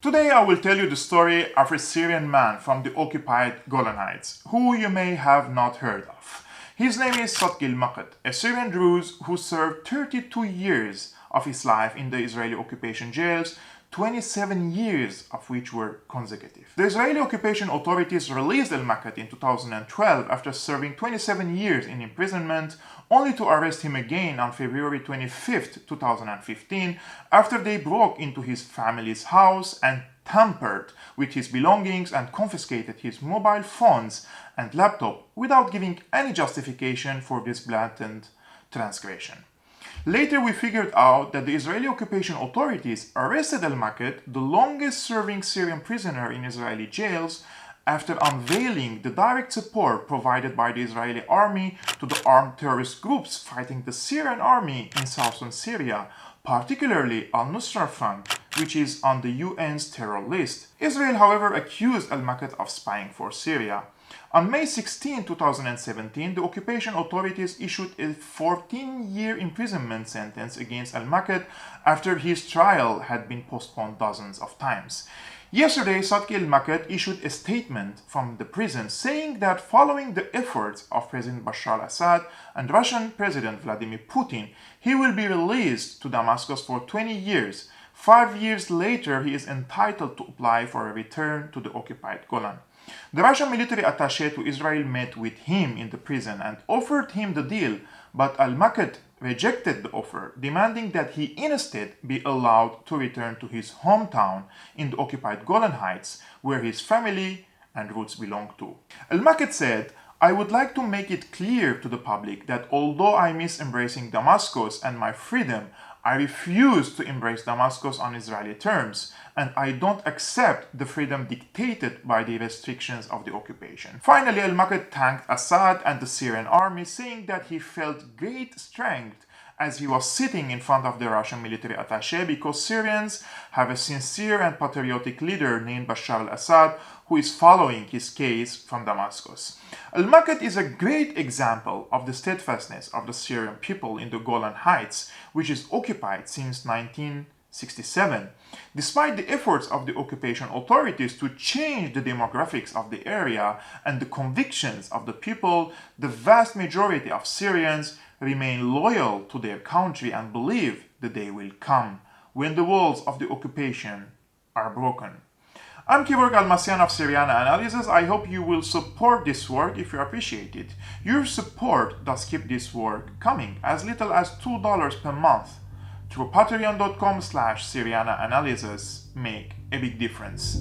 Today I will tell you the story of a Syrian man from the occupied Golan Heights, who you may have not heard of. His name is Sidqi al-Maqt, a Syrian Druze who served 32 years of his life in the Israeli occupation jails, 27 years of which were consecutive. The Israeli occupation authorities released al-Maqt in 2012 after serving 27 years in imprisonment, only to arrest him again on February 25, 2015, after they broke into his family's house and tampered with his belongings and confiscated his mobile phones and laptop without giving any justification for this blatant transgression. Later, we figured out that the Israeli occupation authorities arrested al-Maqt, the longest-serving Syrian prisoner in Israeli jails, after unveiling the direct support provided by the Israeli army to the armed terrorist groups fighting the Syrian army in southern Syria, particularly al-Nusra Front, which is on the UN's terror list. Israel, however, accused al-Maqt of spying for Syria. On May 16, 2017, the occupation authorities issued a 14-year imprisonment sentence against al-Maqt after his trial had been postponed dozens of times. Yesterday, Sidqi al-Maqt issued a statement from the prison saying that following the efforts of President Bashar al-Assad and Russian President Vladimir Putin, he will be released to Damascus for 20 years. 5 years later, he is entitled to apply for a return to the occupied Golan. The Russian military attaché to Israel met with him in the prison and offered him the deal, but al-Maqt rejected the offer, demanding that he instead be allowed to return to his hometown in the occupied Golan Heights, where his family and roots belong to. Al-Maqt said, "I would like to make it clear to the public that although I miss embracing Damascus and my freedom, I refuse to embrace Damascus on Israeli terms, and I don't accept the freedom dictated by the restrictions of the occupation." Finally, al-Maqt thanked Assad and the Syrian army, saying that he felt great strength as he was sitting in front of the Russian military attaché because Syrians have a sincere and patriotic leader named Bashar al-Assad who is following his case from Damascus. Al-Maqt is a great example of the steadfastness of the Syrian people in the Golan Heights, which is occupied since 1967. Despite the efforts of the occupation authorities to change the demographics of the area and the convictions of the people, the vast majority of Syrians remain loyal to their country and believe the day will come when the walls of the occupation are broken. I'm Kiborg Almasian of Syrian Analysis. I hope you will support this work if you appreciate it. Your support does keep this work coming. As little as $2 per month through patreon.com/SyrianaAnalysis make a big difference.